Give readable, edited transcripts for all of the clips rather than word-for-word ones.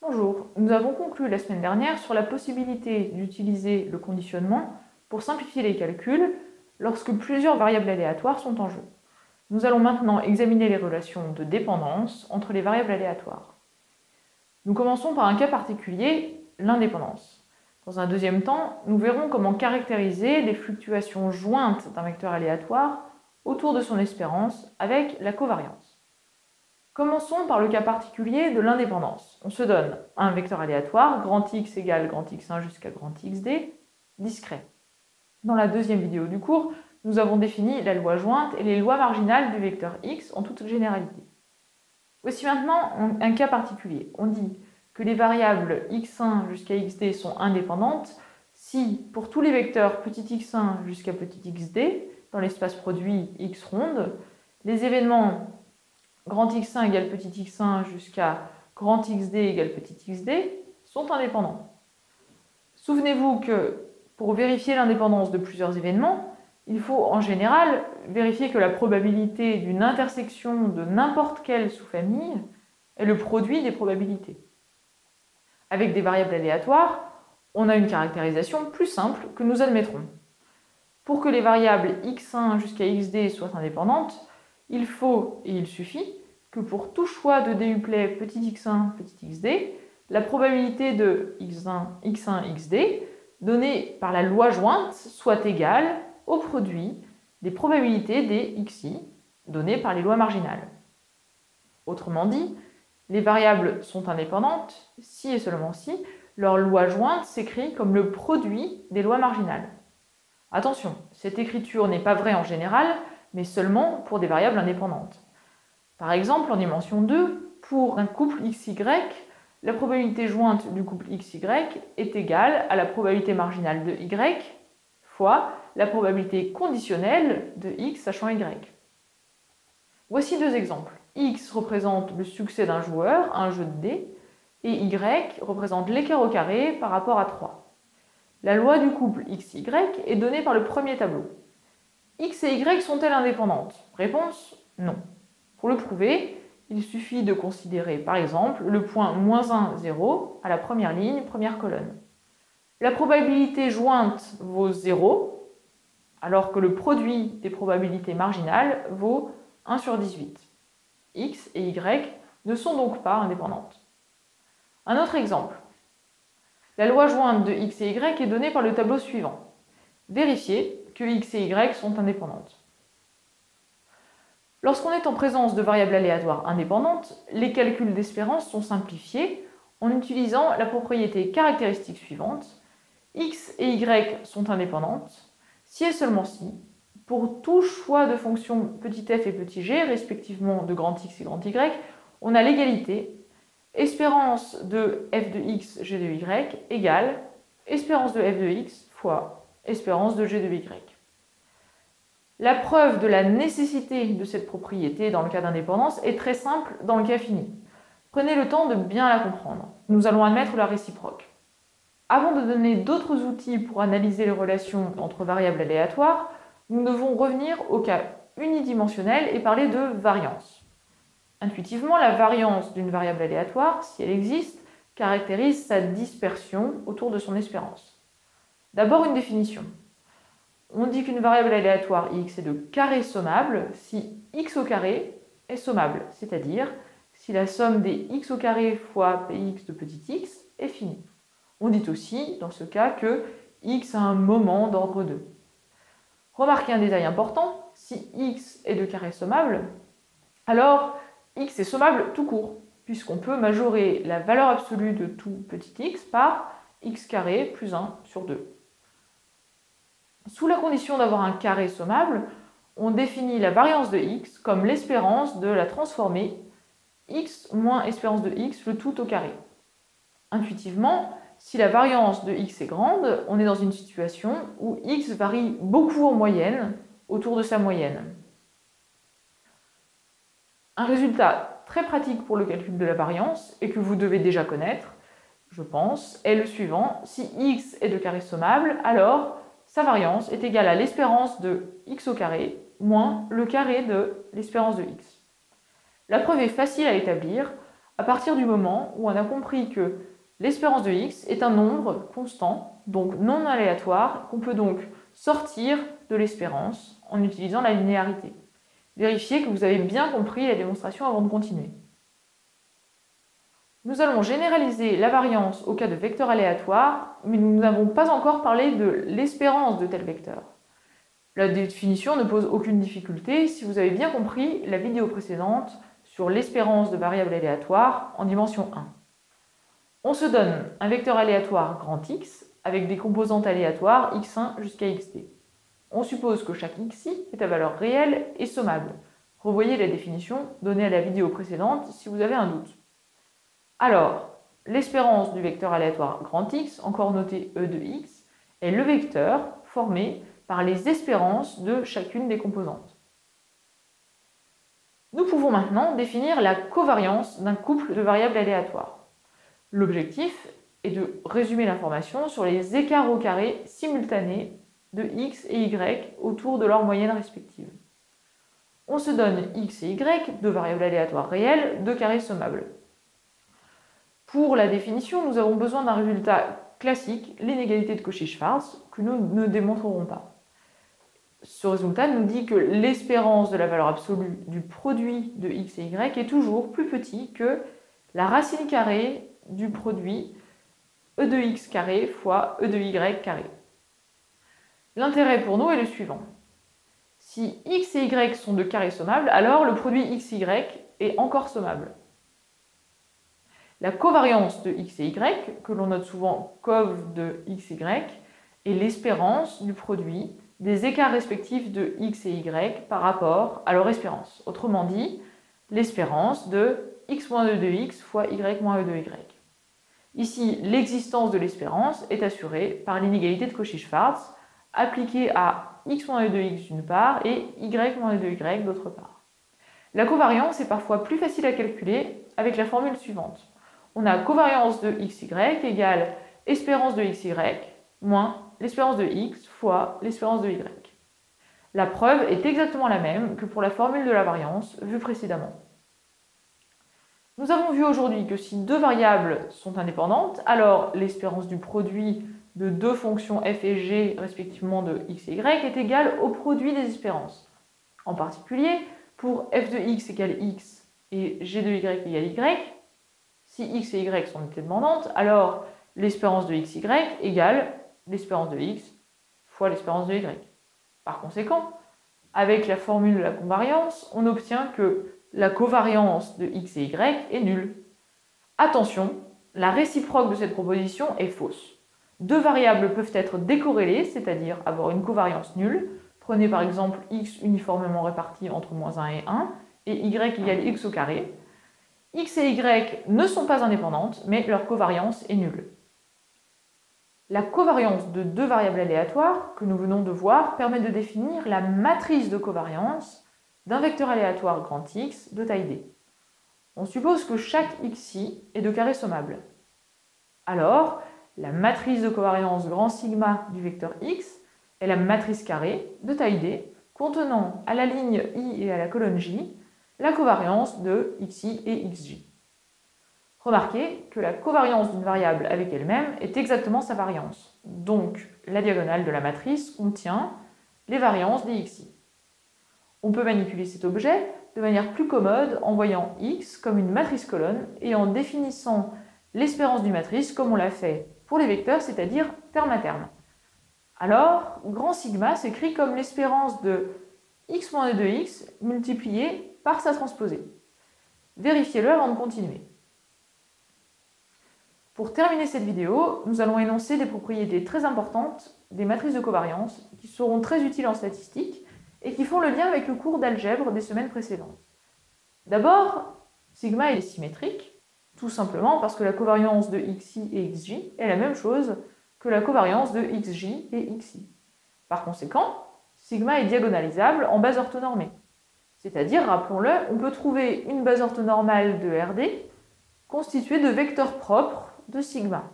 Bonjour, nous avons conclu la semaine dernière sur la possibilité d'utiliser le conditionnement pour simplifier les calculs lorsque plusieurs variables aléatoires sont en jeu. Nous allons maintenant examiner les relations de dépendance entre les variables aléatoires. Nous commençons par un cas particulier, l'indépendance. Dans un deuxième temps, nous verrons comment caractériser les fluctuations jointes d'un vecteur aléatoire autour de son espérance avec la covariance. Commençons par le cas particulier de l'indépendance. On se donne un vecteur aléatoire, grand X égale grand X1 jusqu'à grand XD, discret. Dans la deuxième vidéo du cours, nous avons défini la loi jointe et les lois marginales du vecteur X en toute généralité. Voici maintenant un cas particulier. On dit que les variables x1 jusqu'à xd sont indépendantes si, pour tous les vecteurs petit x1 jusqu'à petit xd, dans l'espace produit x ronde, les événements grand x1 égale petit x1 jusqu'à grand xd égale petit xd sont indépendants. Souvenez-vous que pour vérifier l'indépendance de plusieurs événements, il faut en général vérifier que la probabilité d'une intersection de n'importe quelle sous-famille est le produit des probabilités. Avec des variables aléatoires, on a une caractérisation plus simple que nous admettrons. Pour que les variables x1 jusqu'à xd soient indépendantes, il faut et il suffit que pour tout choix de duplet petit x1, petit xd, la probabilité de x1, xd donnée par la loi jointe soit égale au produit des probabilités des xi données par les lois marginales. Autrement dit, les variables sont indépendantes si et seulement si leur loi jointe s'écrit comme le produit des lois marginales. Attention, cette écriture n'est pas vraie en général, mais seulement pour des variables indépendantes. Par exemple, en dimension 2, pour un couple xy, la probabilité jointe du couple xy est égale à la probabilité marginale de y fois la probabilité conditionnelle de x sachant y. Voici deux exemples. X représente le succès d'un joueur à un jeu de dés, et y représente l'écart au carré par rapport à 3. La loi du couple xy est donnée par le premier tableau. X et y sont-elles indépendantes? Réponse non. Pour le prouver, il suffit de considérer par exemple le point -1, 0 à la première ligne, première colonne. La probabilité jointe vaut 0, alors que le produit des probabilités marginales vaut 1 sur 18. X et Y ne sont donc pas indépendantes. Un autre exemple. La loi jointe de X et Y est donnée par le tableau suivant. Vérifiez que X et Y sont indépendantes. Lorsqu'on est en présence de variables aléatoires indépendantes, les calculs d'espérance sont simplifiés en utilisant la propriété caractéristique suivante. X et Y sont indépendantes si et seulement si, pour tout choix de fonctions petit f et petit g, respectivement de grand X et grand Y, on a l'égalité espérance de f de x, g de y égale espérance de f de x fois espérance de g de y. La preuve de la nécessité de cette propriété dans le cas d'indépendance est très simple dans le cas fini. Prenez le temps de bien la comprendre. Nous allons admettre la réciproque. Avant de donner d'autres outils pour analyser les relations entre variables aléatoires, nous devons revenir au cas unidimensionnel et parler de variance. Intuitivement, la variance d'une variable aléatoire, si elle existe, caractérise sa dispersion autour de son espérance. D'abord, une définition. On dit qu'une variable aléatoire x est de carré sommable si x au carré est sommable, c'est-à-dire si la somme des x au carré fois px de petit x est finie. On dit aussi, dans ce cas, que x a un moment d'ordre 2. Remarquez un détail important, si x est de carré sommable, alors x est sommable tout court, puisqu'on peut majorer la valeur absolue de tout petit x par x carré plus 1 sur 2. Sous la condition d'avoir un carré sommable, on définit la variance de x comme l'espérance de la transformée x moins espérance de x, le tout au carré. Intuitivement, si la variance de x est grande, on est dans une situation où x varie beaucoup en moyenne autour de sa moyenne. Un résultat très pratique pour le calcul de la variance, et que vous devez déjà connaître, je pense, est le suivant. Si x est de carré sommable, alors sa variance est égale à l'espérance de x au carré moins le carré de l'espérance de x. La preuve est facile à établir. à partir du moment où on a compris que l'espérance de x est un nombre constant, donc non aléatoire, qu'on peut donc sortir de l'espérance en utilisant la linéarité. Vérifiez que vous avez bien compris la démonstration avant de continuer. Nous allons généraliser la variance au cas de vecteurs aléatoires, mais nous n'avons pas encore parlé de l'espérance de tel vecteur. La définition ne pose aucune difficulté si vous avez bien compris la vidéo précédente sur l'espérance de variables aléatoires en dimension 1. On se donne un vecteur aléatoire grand X avec des composantes aléatoires x1 jusqu'à xt. On suppose que chaque xi est à valeur réelle et sommable. Revoyez la définition donnée à la vidéo précédente si vous avez un doute. Alors, l'espérance du vecteur aléatoire grand X, encore noté E de x, est le vecteur formé par les espérances de chacune des composantes. Nous pouvons maintenant définir la covariance d'un couple de variables aléatoires. L'objectif est de résumer l'information sur les écarts au carré simultanés de x et y autour de leurs moyennes respectives. On se donne x et y, deux variables aléatoires réelles, deux carrés sommables. Pour la définition, nous avons besoin d'un résultat classique, l'inégalité de Cauchy-Schwarz, que nous ne démontrerons pas. Ce résultat nous dit que l'espérance de la valeur absolue du produit de x et y est toujours plus petit que la racine carrée du produit e de x carré fois e de y carré. L'intérêt pour nous est le suivant. Si x et y sont de carrés sommables, alors le produit x et y est encore sommable. La covariance de x et y, que l'on note souvent cov de x et y, est l'espérance du produit des écarts respectifs de x et y par rapport à leur espérance. Autrement dit, l'espérance de x moins e de x fois y moins e de y. Ici, l'existence de l'espérance est assurée par l'inégalité de Cauchy-Schwarz appliquée à x moins e de x d'une part et y moins e de y d'autre part. La covariance est parfois plus facile à calculer avec la formule suivante. On a covariance de xy égale espérance de xy moins l'espérance de x fois l'espérance de y. La preuve est exactement la même que pour la formule de la variance vue précédemment. Nous avons vu aujourd'hui que si deux variables sont indépendantes, alors l'espérance du produit de deux fonctions f et g respectivement de x et y est égale au produit des espérances. En particulier, pour f de x égale x et g de y égale y, si x et y sont indépendantes, alors l'espérance de xy égale l'espérance de x fois l'espérance de y. Par conséquent, avec la formule de la covariance, on obtient que la covariance de x et y est nulle. Attention, la réciproque de cette proposition est fausse. Deux variables peuvent être décorrélées, c'est-à-dire avoir une covariance nulle. Prenez par exemple x uniformément réparti entre moins 1 et 1, et y égale x au carré. X et y ne sont pas indépendantes, mais leur covariance est nulle. La covariance de deux variables aléatoires, que nous venons de voir, permet de définir la matrice de covariance d'un vecteur aléatoire grand X de taille d. On suppose que chaque xi est de carré sommable. Alors, la matrice de covariance grand sigma du vecteur x est la matrice carrée de taille d contenant à la ligne i et à la colonne j la covariance de xi et xj. Remarquez que la covariance d'une variable avec elle-même est exactement sa variance. Donc, la diagonale de la matrice contient les variances des xi. On peut manipuler cet objet de manière plus commode en voyant x comme une matrice colonne et en définissant l'espérance d'une matrice comme on l'a fait pour les vecteurs, c'est-à-dire terme à terme. Alors, grand sigma s'écrit comme l'espérance de x moins e de x multiplié par sa transposée. Vérifiez-le avant de continuer. Pour terminer cette vidéo, nous allons énoncer des propriétés très importantes des matrices de covariance qui seront très utiles en statistique et qui font le lien avec le cours d'algèbre des semaines précédentes. D'abord, sigma est symétrique, tout simplement parce que la covariance de xi et xj est la même chose que la covariance de xj et xi. Par conséquent, sigma est diagonalisable en base orthonormée. C'est-à-dire, rappelons-le, on peut trouver une base orthonormale de RD constituée de vecteurs propres de sigma.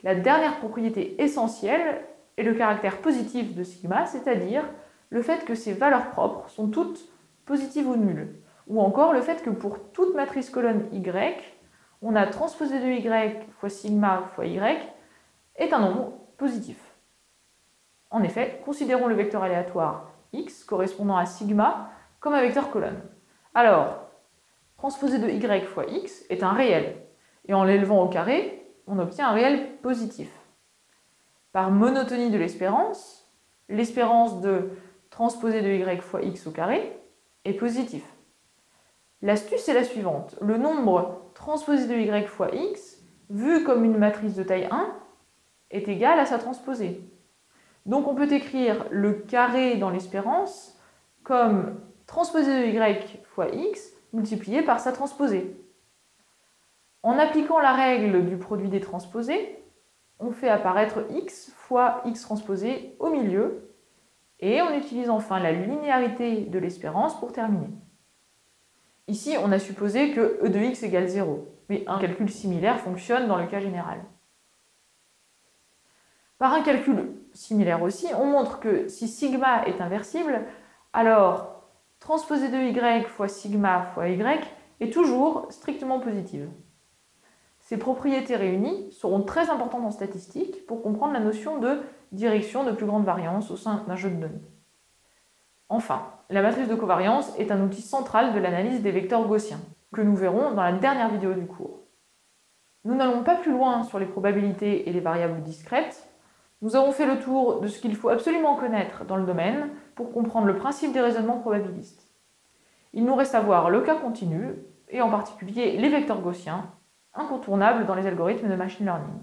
La dernière propriété essentielle est le caractère positif de sigma, c'est-à-dire le fait que ces valeurs propres sont toutes positives ou nulles. ou encore le fait que pour toute matrice colonne Y, on a transposé de Y fois sigma fois Y est un nombre positif. En effet, considérons le vecteur aléatoire x correspondant à sigma comme un vecteur colonne. Alors, transposé de y fois x est un réel, et en l'élevant au carré, on obtient un réel positif. Par monotonie de l'espérance de transposé de y fois x au carré est positif. L'astuce est la suivante. Le nombre transposé de y fois x, vu comme une matrice de taille 1, est égal à sa transposée. Donc on peut écrire le carré dans l'espérance comme transposé de y fois x multiplié par sa transposée. En appliquant la règle du produit des transposés, on fait apparaître x fois x transposé au milieu et on utilise enfin la linéarité de l'espérance pour terminer. Ici, on a supposé que e de x égale 0, mais un calcul similaire fonctionne dans le cas général. Par un calcul similaire aussi, on montre que si sigma est inversible, alors transposé de y fois sigma fois y est toujours strictement positive. Ces propriétés réunies seront très importantes en statistique pour comprendre la notion de direction de plus grande variance au sein d'un jeu de données. Enfin, la matrice de covariance est un outil central de l'analyse des vecteurs gaussiens, que nous verrons dans la dernière vidéo du cours. Nous n'allons pas plus loin sur les probabilités et les variables discrètes. Nous avons fait le tour de ce qu'il faut absolument connaître dans le domaine pour comprendre le principe des raisonnements probabilistes. Il nous reste à voir le cas continu, et en particulier les vecteurs gaussiens, incontournables dans les algorithmes de machine learning.